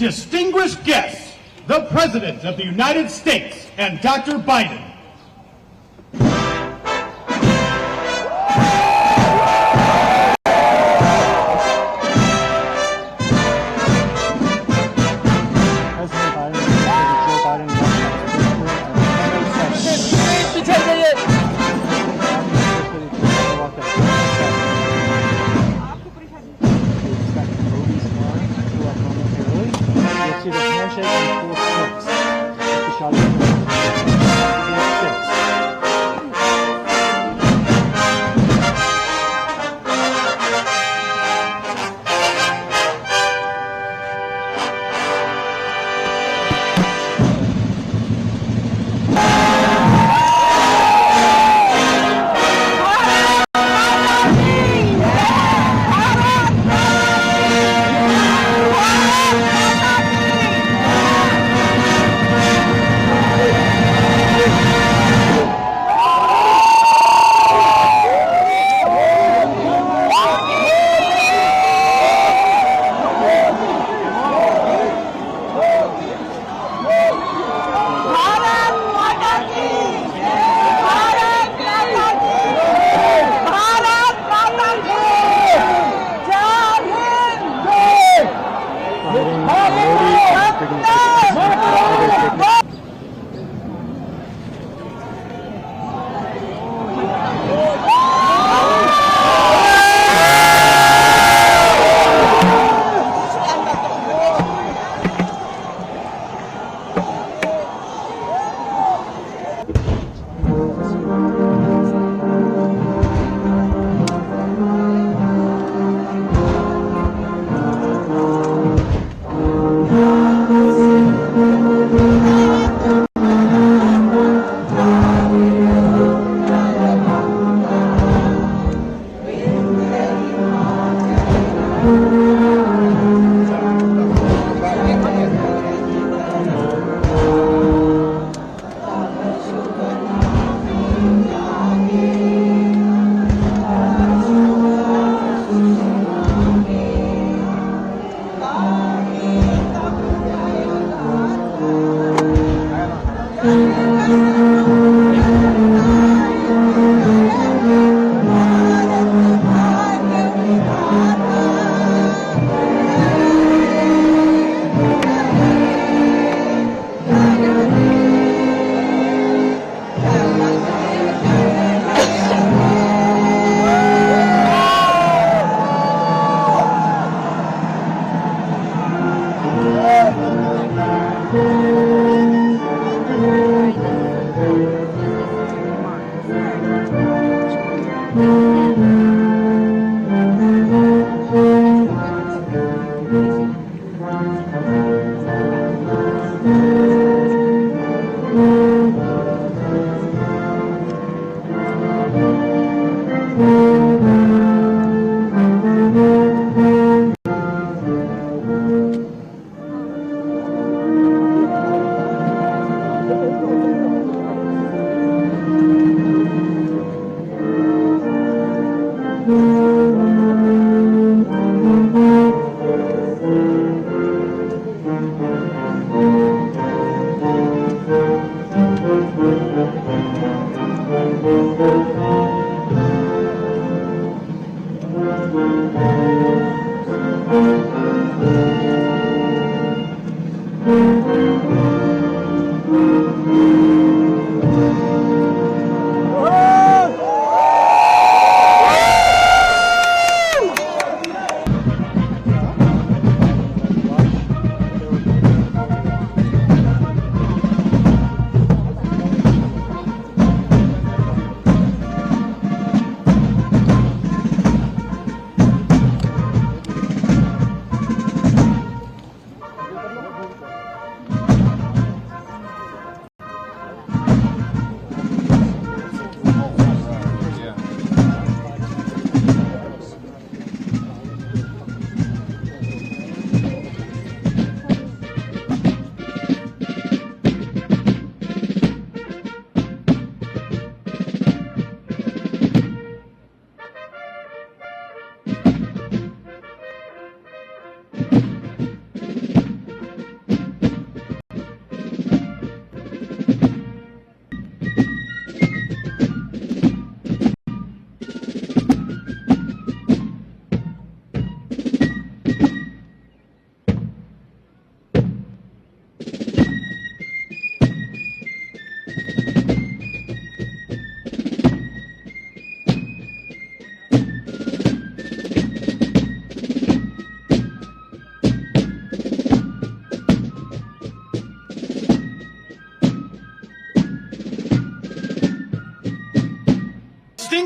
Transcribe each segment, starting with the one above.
Distinguished guests, the President of the United States and Dr. Biden. See the handshake and four strokes. Take the shot of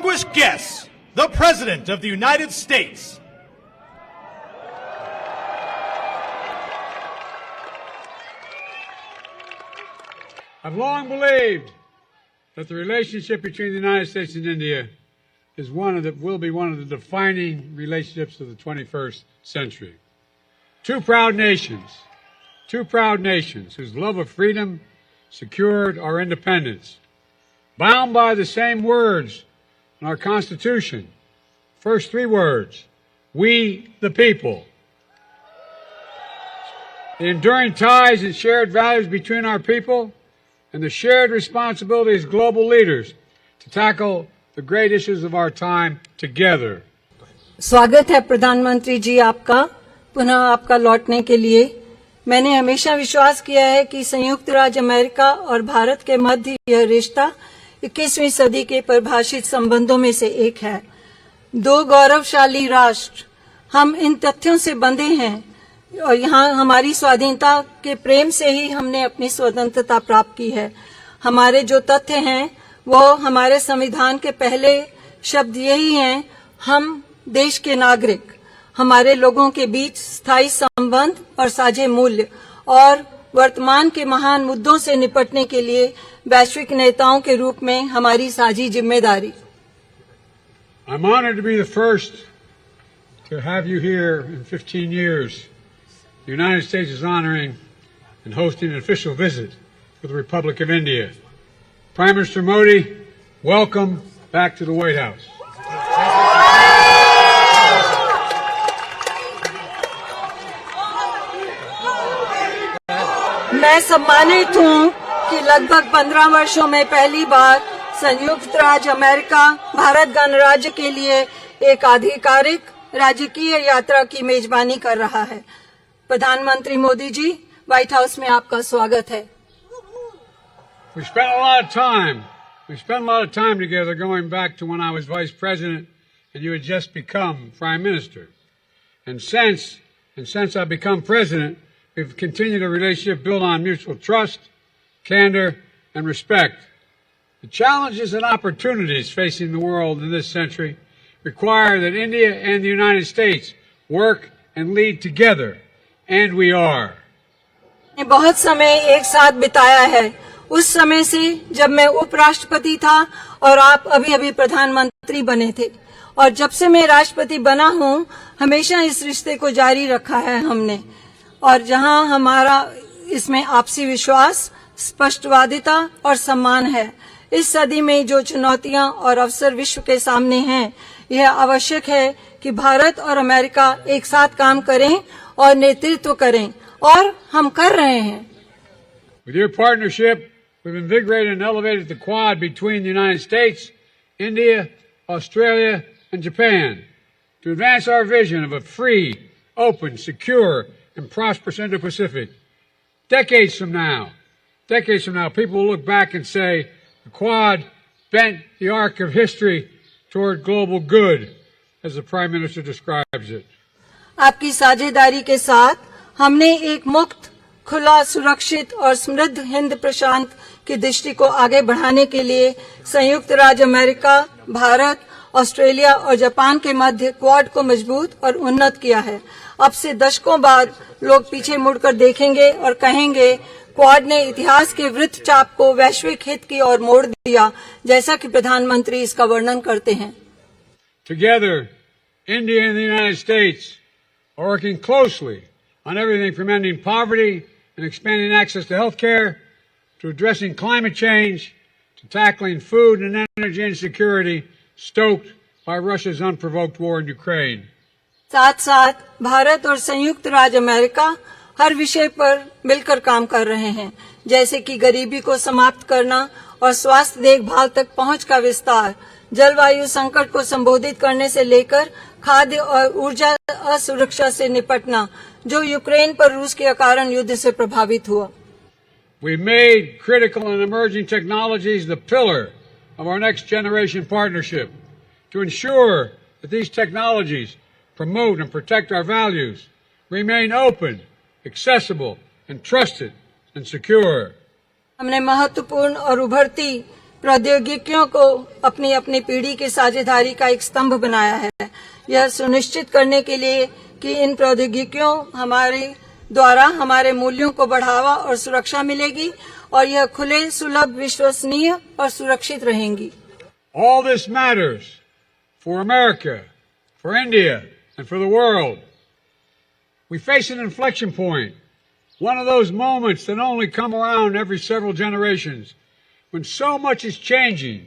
Distinguished guests, the President of the United States. I've long believed that the relationship between the United States and India is will be one of the defining relationships of the 21st century. Two proud nations whose love of freedom secured our independence, bound by the same words in our Constitution. First three words, we the people. The enduring ties and shared values between our people and the shared responsibility as global leaders to tackle the great issues of our time together. स्वागत है प्रधानमंत्री जी आपका पुनः आपका लौटने के लिए। मैंने हमेशा विश्वास किया है कि संयुक्त राज्य अमेरिका और भारत के मध्य यह रिश्ता 21वीं सदी के परिभाषित संबंधों में से एक है। दो गौरवशाली राष्ट्र, हम इन तथ्यों से बंधे हैं और यहाँ हमारी स्वाधीनता के प्रेम से ही हमने अपनी स्वतंत्रता प्राप्त की है। हमारे जो तथ्य हैं वो हमारे संविधान के पहले शब्द यही हैं, हम देश के नागरिक, हमारे लोगों के बीच स्थायी संबंध और साझे मूल्य और वर्तमान के महान मुद्दों से निपटने के लिए वैश्विक नेताओं के रूप में हमारी साझी जिम्मेदारी। I'm honored to be the first to have you here in 15 years. The United States is honoring and hosting an official visit for the Republic of India. Prime Minister Modi, welcome back to the White House. मैं सम्मानित हूँ कि लगभग 15 वर्षों में पहली बार संयुक्त राज्य अमेरिका भारत गणराज्य के लिए एक आधिकारिक राजकीय यात्रा की मेजबानी कर रहा है। प्रधानमंत्री मोदी जी, व्हाइट हाउस में आपका स्वागत है। We spent a lot of time together going back to when I was vice president and you had just become prime minister. And since I've become president, we've continued a relationship built on mutual trust, candor, and respect. The challenges and opportunities facing the world in this century require that India and the United States work and lead together. And we are. बहुत समय एक साथ बिताया है, उस समय से जब मैं उपराष्ट्रपति था और आप अभी प्रधानमंत्री बने थे, और जब से मैं राष्ट्रपति बना हूँ हमेशा इस रिश्ते को जारी रखा है हमने। और जहाँ हमारा इसमें आपसी विश्वास, स्पष्टवादिता और सम्मान है। इस सदी में जो चुनौतियां और अवसर विश्व के सामने हैं, यह आवश्यक है कि भारत और अमेरिका एक साथ काम करें और नेतृत्व करें, और हम कर रहे हैं। With your partnership, we've invigorated and elevated the Quad between the United States, India, Australia, and Japan to advance our vision of a free, open, secure, and prosperous Indo-Pacific. Decades from now, people will look back and say, the Quad bent the arc of history toward global good, as the Prime Minister describes it. आपकी साझेदारी के साथ हमने एक मुक्त, खुला, सुरक्षित और समृद्ध हिंद प्रशांत की दृष्टि को आगे बढ़ाने के लिए संयुक्त राज्य अमेरिका, भारत, ऑस्ट्रेलिया और जापान के मध्य क्वाड को मजबूत और उन्नत किया है। अब से दशकों बाद लोग पीछे मुड़कर देखेंगे और कहेंगे, क्वाड ने इतिहास के वृत्तचाप को वैश्विक हित की ओर मोड़ दिया, जैसा कि प्रधानमंत्री इसका वर्णन करते हैं। Together, India and the United States are working closely on everything from ending poverty and expanding access to health care, to addressing climate change, to tackling food and energy insecurity stoked by Russia's unprovoked war in Ukraine. साथ साथ भारत और संयुक्त राज्य America हर विषय पर मिलकर काम कर रहे हैं, जैसे कि गरीबी को समाप्त करना और स्वास्थ्य देखभाल तक पहुंच का विस्तार, जलवायु संकट को संबोधित करने से लेकर खाद्य और ऊर्जा असुरक्षा से निपटना, जो यूक्रेन पर रूस के कारण युद्ध से प्रभावित हुआ। We made critical and emerging technologies the pillar of our next generation partnership to ensure that these technologies promote and protect our values, remain open, accessible, and trusted and secure. हमने महत्वपूर्ण और उभरती प्रौद्योगिकियों को अपनी अपनी पीढ़ी की साझेदारी का एक स्तंभ बनाया है। यह सुनिश्चित करने के लिए कि इन प्रौद्योगिकियों हमारे द्वारा हमारे मूल्यों को बढ़ावा और सुरक्षा मिलेगी और यह खुले, सुलभ, विश्वसनीय और सुरक्षित रहेंगी। All this matters for America, for India, and for the world. We face an inflection point, one of those moments that only come around every several generations, when so much is changing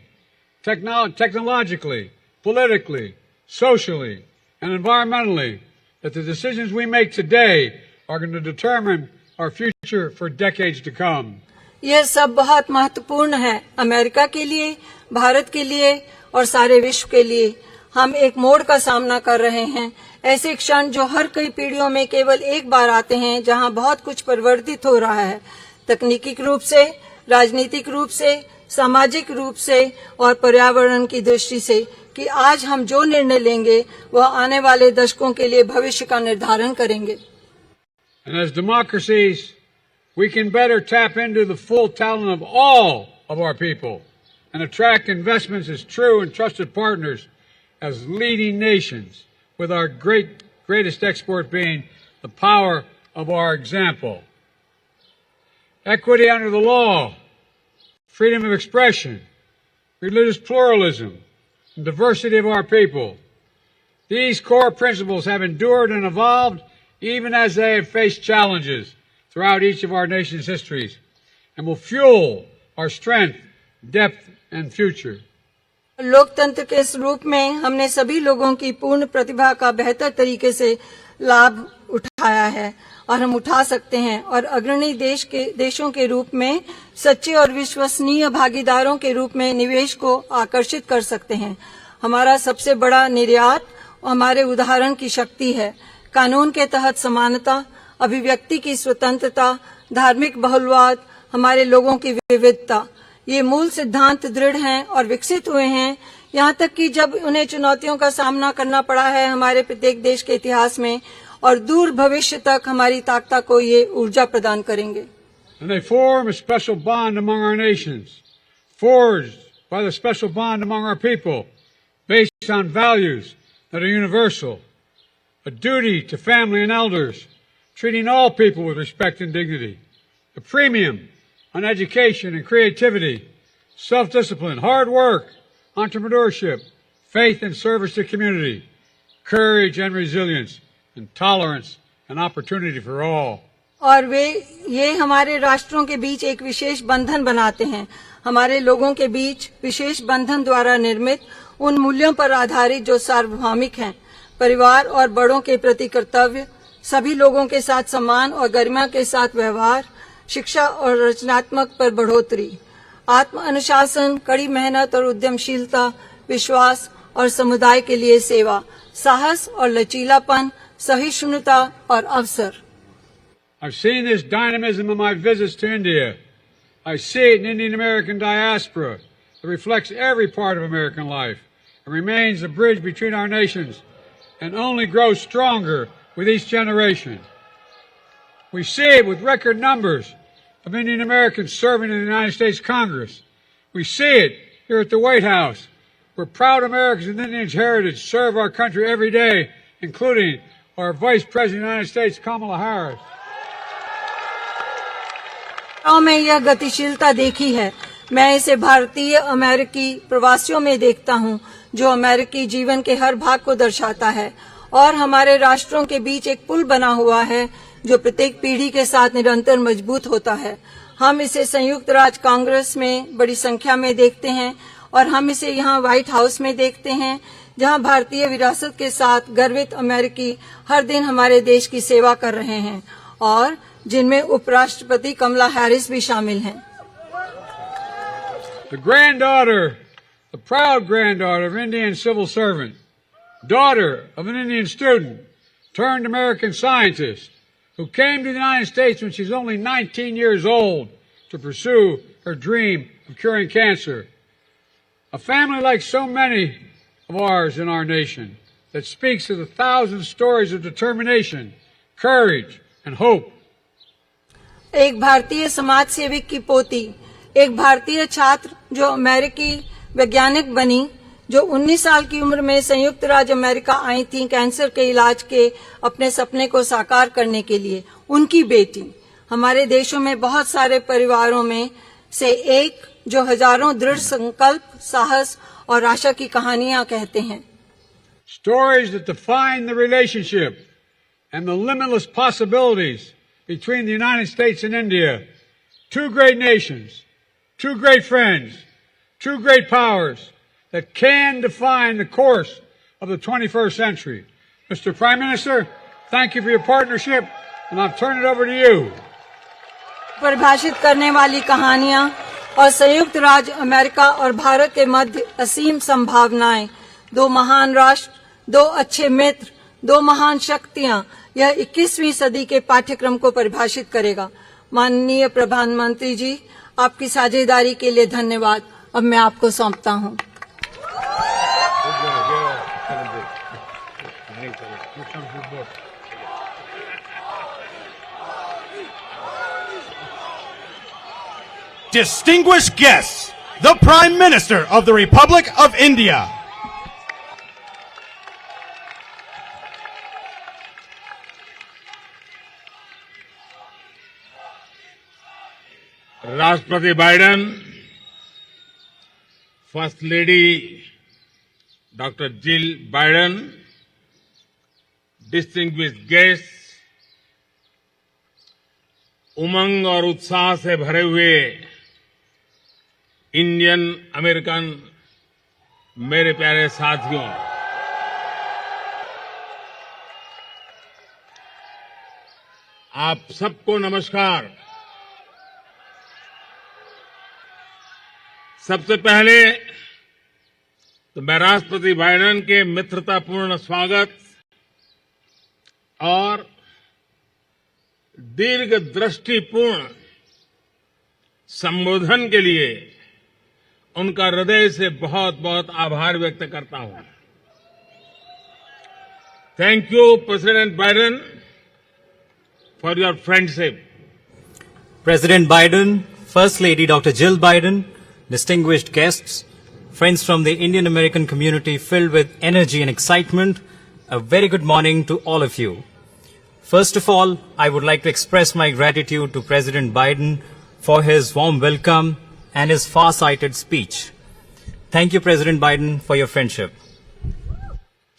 technologically, politically, socially, and environmentally, that the decisions we make today are going to determine our future for decades to come. यह सब बहुत महत्वपूर्ण है America के लिए, भारत के लिए और सारे विश्व के लिए। हम एक मोड़ का सामना कर रहे हैं, ऐसे क्षण जो हर कई पीढ़ियों में केवल एक बार आते हैं, जहां बहुत कुछ परिवर्तित हो रहा है, तकनीकी रूप से, राजनीतिक रूप से, सामाजिक रूप से और पर्यावरण की दृष्टि से, कि आज हम जो निर्णय लेंगे वह आने वाले दशकों के लिए भविष्य का निर्धारण करेंगे। And as democracies, we can better tap into the full talent of all of our people and attract investments as true and trusted partners as leading nations, with our greatest export being the power of our example. Equity under the law, freedom of expression, religious pluralism, and diversity of our people. These core principles have endured and evolved even as they have faced challenges throughout each of our nation's histories, and will fuel our strength, depth, and future. लोकतंत्र के स्वरूप में हमने सभी लोगों की पूर्ण प्रतिभा का बेहतर तरीके से लाभ उठाया है और हम उठा सकते हैं, और अग्रणी देशों के रूप में सच्चे और विश्वसनीय भागीदारों के रूप में निवेश को आकर्षित कर सकते हैं। हमारा सबसे बड़ा निर्यात हमारे उदाहरण की शक्ति है। कानून के तहत समानता, अभिव्यक्ति की स्वतंत्रता, धार्मिक बहुलवाद, हमारे लोगों की विविधता, ये मूल सिद्धांत दृढ़ हैं और विकसित हुए हैं, यहाँ तक कि जब उन्हें चुनौतियों का सामना करना पड़ा है हमारे प्रत्येक देश के इतिहास में, और दूर भविष्य तक हमारी ताकत को ये ऊर्जा प्रदान करेंगे। And they form a special bond among our nations, forged by the special bond among our people, based on values that are universal, a duty to family and elders, treating all people with respect and dignity, a premium on education and creativity, self-discipline, hard work, entrepreneurship, faith and service to community, courage and resilience, and tolerance and opportunity for all. और ये हमारे राष्ट्रों के बीच एक विशेष बंधन बनाते हैं, हमारे लोगों के बीच विशेष बंधन द्वारा निर्मित उन मूल्यों पर आधारित जो सार्वभौमिक हैं, परिवार और बड़ों के प्रति कर्तव्य, सभी लोगों के साथ सम्मान और गरिमा के साथ व्यवहार, शिक्षा और रचनात्मक पर बढ़ोतरी, आत्म अनुशासन, कड़ी मेहनत और उद्यमशीलता, विश्वास और समुदाय के लिए सेवा, साहस और लचीलापन, सहिष्णुता और अवसर। I've seen this dynamism in my visits to India. I see it in Indian American diaspora that reflects every part of American life and remains a bridge between our nations and only grows stronger with each generation. We see it with record numbers of Indian Americans serving in the United States Congress. We see it here at the White House, where proud Americans with Indian heritage serve our country every day, including our Vice President of the United States, Kamala Harris. में यह गतिशीलता देखी है। मैं इसे भारतीय अमेरिकी प्रवासियों में देखता हूँ, जो अमेरिकी जीवन के हर भाग को दर्शाता है और हमारे राष्ट्रों के बीच एक पुल बना हुआ है जो प्रत्येक पीढ़ी के साथ निरंतर मजबूत होता है। हम इसे संयुक्त राज्य कांग्रेस में बड़ी संख्या में देखते हैं और हम इसे यहाँ व्हाइट हाउस में देखते हैं, जहाँ भारतीय विरासत के साथ गर्वित अमेरिकी हर दिन हमारे देश की सेवा कर रहे हैं और जिनमें उपराष्ट्रपति कमला हैरिस भी शामिल हैं। The granddaughter, the proud granddaughter of Indian civil servant, daughter of an Indian student, turned American scientist, who came to the United States when she was only 19 years old to pursue her dream of curing cancer. A family like so many of ours in our nation that speaks of the thousand stories of determination, courage, and hope. एक भारतीय समाज सेवक की पोती एक भारतीय छात्र जो अमेरिकी वैज्ञानिक बनी, जो 19 साल की उम्र में संयुक्त राज्य अमेरिका आई थी कैंसर के इलाज के अपने सपने को साकार करने के लिए, उनकी बेटी। हमारे देशों में बहुत सारे परिवारों में से एक जो हजारों दृढ़ संकल्प, साहस और आशा की कहानियां कहते हैं। Stories that define the relationship and the limitless possibilities between the United States and India. Two great nations, two great friends, two great powers that can define the course of the 21st century. Mr. Prime Minister, thank you for your partnership, and I'll turn it over to you. परिभाषित करने वाली कहानियां और संयुक्त राज्य America और भारत के मध्य असीम संभावनाएं, दो महान राष्ट्र, दो अच्छे मित्र, दो महान शक्तियां, यह 21वीं सदी के पाठ्यक्रम को परिभाषित करेगा। माननीय प्रधानमंत्री जी, आपकी साझेदारी के लिए धन्यवाद। अब मैं आपको सौंपता हूं। Distinguished guests, the Prime Minister of the Republic of India. राष्ट्रपति Biden, first lady doctor Jill Biden, distinguished guest, उमंग और उत्साह से भरे हुए इंडियन अमेरिकन मेरे प्यारे साथियों, आप सबको नमस्कार। सबसे पहले तो मैं राष्ट्रपति बाइडेन के मित्रतापूर्ण स्वागत और दीर्घ दृष्टिपूर्ण संबोधन के लिए उनका हृदय से बहुत बहुत आभार व्यक्त करता हूं। Thank you president Biden for your friendship. President Biden, First Lady Dr. Jill Biden, distinguished guests, friends from the Indian American community filled with energy and excitement, a very good morning to all of you. First of all, I would like to express my gratitude to President Biden for his warm welcome and his far-sighted speech. Thank you, President Biden, for your friendship.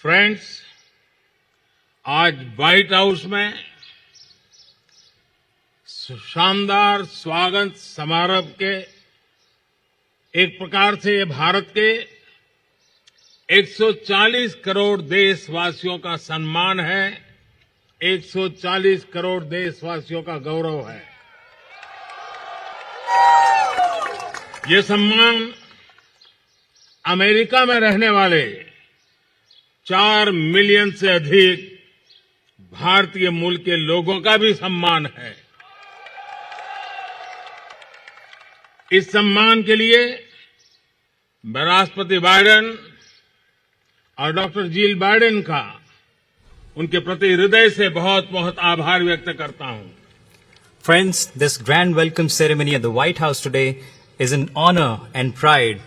Friends, आज white house में शानदार स्वागत समारोह के एक प्रकार से ये भारत के 140 करोड़ देशवासियों का सम्मान है, 140 करोड़ देशवासियों का गौरव है। ये सम्मान अमेरिका में रहने वाले 4 मिलियन से अधिक भारतीय मूल के लोगों का भी सम्मान है। इस सम्मान के लिए मैं राष्ट्रपति बाइडेन और डॉक्टर जिल बाइडेन का उनके प्रति हृदय से बहुत बहुत आभार व्यक्त करता हूं। Friends, this grand welcome ceremony at the White House today is an honor and pride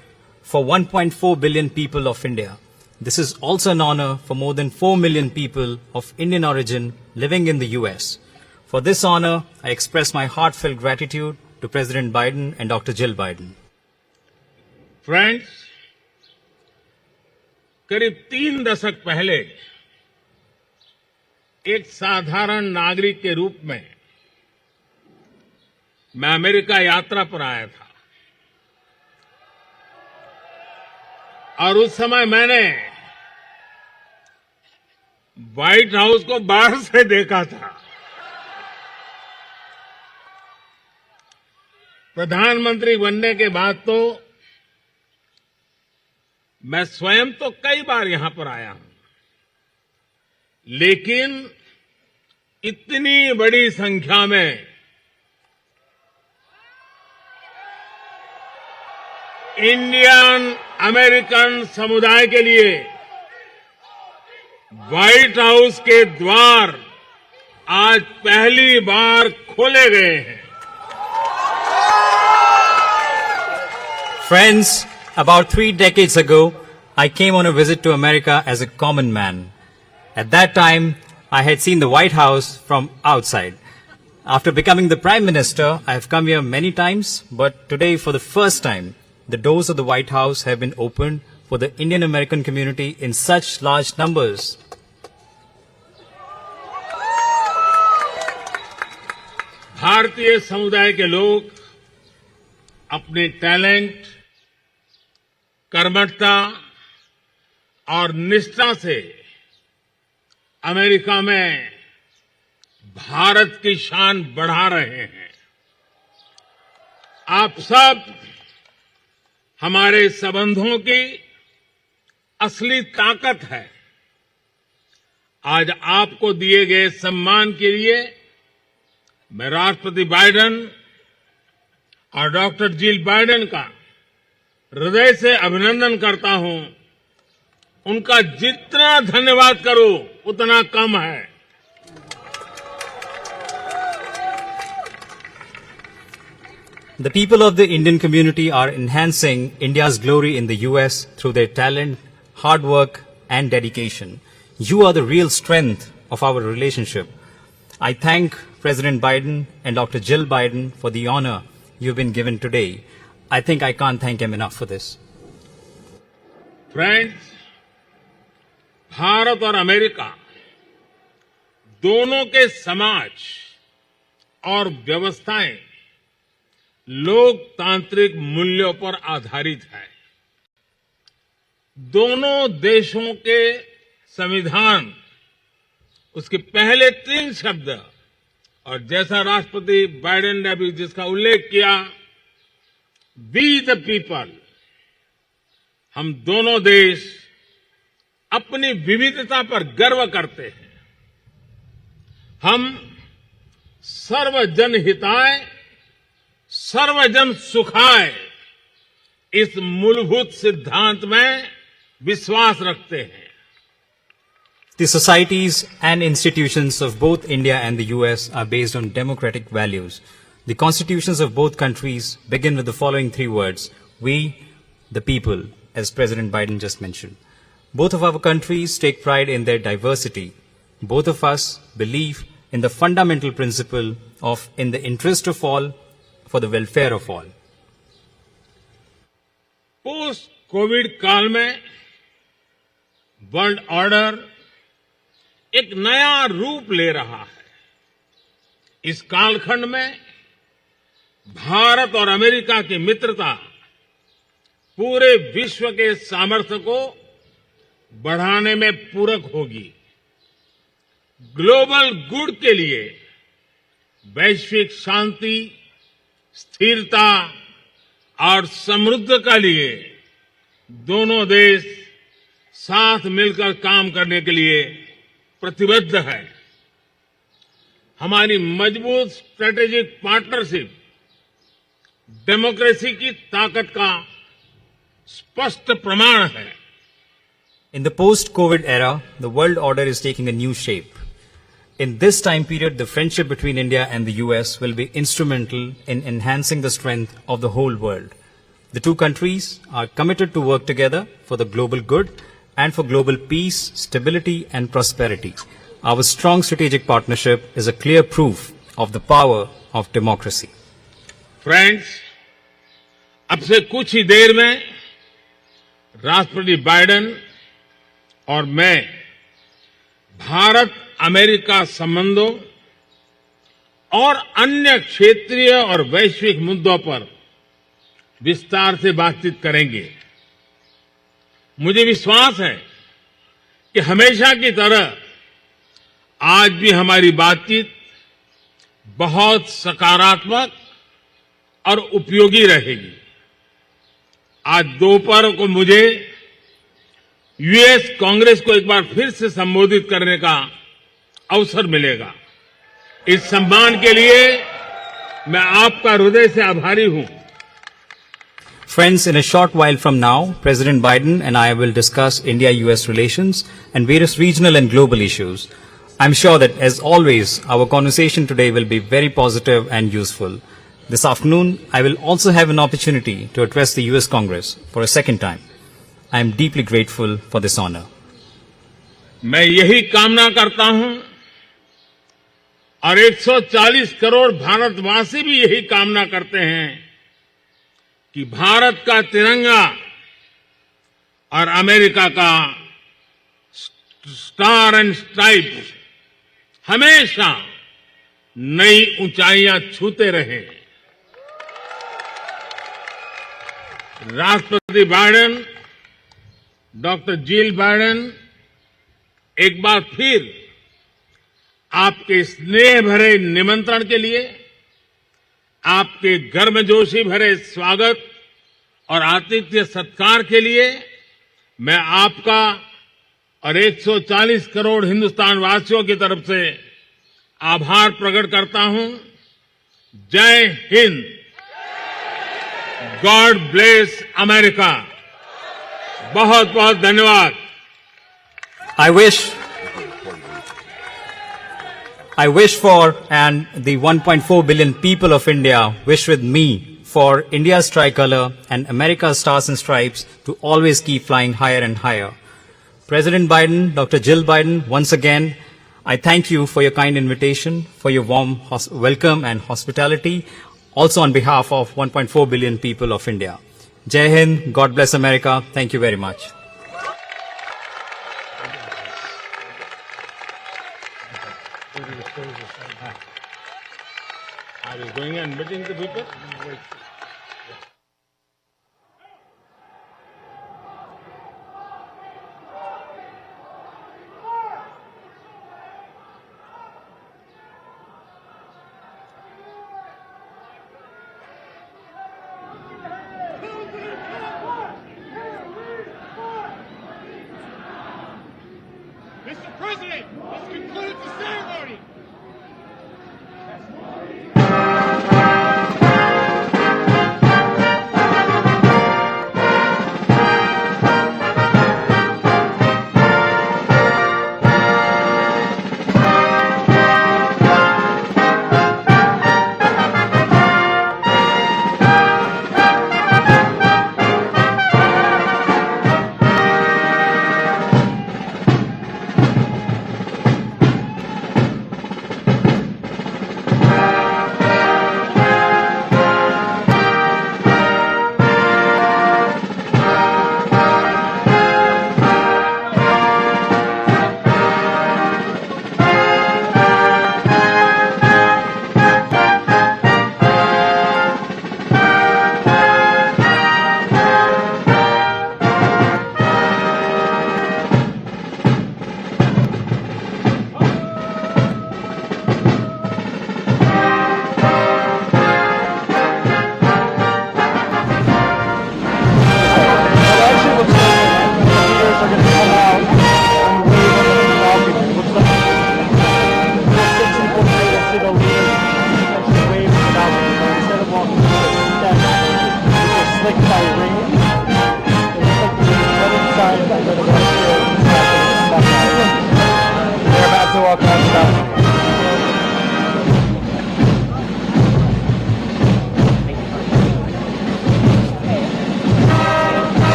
for 1.4 billion people of India. This is also an honor for more than 4 million people of Indian origin living in the US. For this honor, I express my heartfelt gratitude to President Biden and Dr. Jill Biden. Friends, करीब 3 दशक पहले एक साधारण नागरिक के रूप में मैं अमेरिका यात्रा पर आया था और उस समय मैंने व्हाइट हाउस को बाहर से देखा था। प्रधानमंत्री बनने के बाद तो मैं स्वयं तो कई बार यहां पर आया हूं, लेकिन इतनी बड़ी संख्या में इंडियन अमेरिकन समुदाय के लिए व्हाइट हाउस के द्वार आज पहली बार खोले गए हैं। Friends, about 3 decades ago, I came on a visit to America as a common man. At that time, I had seen the White House from outside. After becoming the Prime Minister, I have come here many times, but today for the first time, the doors of the White House have been opened for the Indian American community in such large numbers. भारतीय समुदाय के लोग अपने talent, कर्मठता और निष्ठा से America में भारत की शान बढ़ा रहे हैं। आप सब हमारे संबंधों की असली ताकत है। आज आपको दिए गए सम्मान के लिए मैं राष्ट्रपति बाइडेन और डॉक्टर जिल बाइडेन का हृदय से अभिनंदन करता हूं। उनका जितना धन्यवाद करो उतना कम है। The people of the Indian community are enhancing India's glory in the US through their talent, hard work, and dedication. You are the real strength of our relationship. I thank President Biden and Dr. Jill Biden for the honor you've been given today. I think I can't thank him enough for this. Friends, Bharat और America दोनों के समाज और व्यवस्थाएं लोकतांत्रिक मूल्यों पर आधारित है। दोनों देशों के संविधान, उसके पहले 3 शब्द, और जैसा राष्ट्रपति बाइडेन ने अभी जिसका उल्लेख किया, वी द पीपल, हम दोनों देश अपनी विविधता पर गर्व करते हैं। हम सर्वजन हिताय सर्वजन सुखाय इस मूलभूत सिद्धांत में विश्वास रखते हैं। The societies and institutions of both India and the US are based on democratic values. The constitutions of both countries begin with the following 3 words: we, the people, as President Biden just mentioned. Both of our countries take pride in their diversity. Both of us believe in the fundamental principle of in the interest of all, for the welfare of all. Post Covid काल में world order एक नया रूप ले रहा है। इस कालखंड में भारत और अमेरिका की मित्रता पूरे विश्व के सामर्थ्य को बढ़ाने में पूरक होगी। ग्लोबल गुड के लिए वैश्विक शांति, स्थिरता और समृद्धि के लिए दोनों देश साथ मिलकर काम करने के लिए प्रतिबद्ध है। हमारी मजबूत स्ट्रेटेजिक पार्टनरशिप डेमोक्रेसी की ताकत का स्पष्ट प्रमाण है। In the post-COVID era, the world order is taking a new shape. In this time period, the friendship between India and the US will be instrumental in enhancing the strength of the whole world. The two countries are committed to work together for the global good and for global peace, stability and prosperity. Our strong strategic partnership is a clear proof of the power of democracy. Friends, अब से कुछ ही देर में राष्ट्रपति Biden और मैं Bharat America संबंधों और अन्य क्षेत्रीय और वैश्विक मुद्दों पर विस्तार से बातचीत करेंगे। मुझे विश्वास है कि हमेशा की तरह आज भी हमारी बातचीत बहुत सकारात्मक और उपयोगी रहेगी। आज दोपहर को मुझे यूएस कांग्रेस को एक बार फिर से संबोधित करने का अवसर मिलेगा। इस सम्मान के लिए मैं आपका हृदय से आभारी हूं। Friends, in a short while from now, President Biden and I will discuss India-US relations and various regional and global issues. I'm sure that, as always, our conversation today will be very positive and useful. This afternoon, I will also have an opportunity to address the US Congress for a second time. I am deeply grateful for this honor. मैं यही कामना करता हूं और 140 करोड़ भारतवासी भी यही कामना करते हैं कि भारत का तिरंगा और अमेरिका का स्टार एंड स्ट्राइप हमेशा नई ऊंचाइयां छूते रहे। राष्ट्रपति बाइडेन, डॉक्टर जिल बाइडेन, एक बार फिर आपके स्नेह भरे निमंत्रण के लिए, आपके गर्मजोशी भरे स्वागत और आतिथ्य सत्कार के लिए मैं आपका और 140 करोड़ हिंदुस्तान वासियों की तरफ से आभार प्रकट करता हूं। जय हिंद। God bless America. बहुत बहुत धन्यवाद। I wish for, and the 1.4 billion people of India wish with me, for India's tricolor and America's stars and stripes to always keep flying higher and higher. President Biden, Dr. Jill Biden, once again, I thank you for your kind invitation, for your warm welcome and hospitality, also on behalf of 1.4 billion people of India. Jai Hind, God bless America. Thank you very much. Are you going and meeting the people? Mr. President,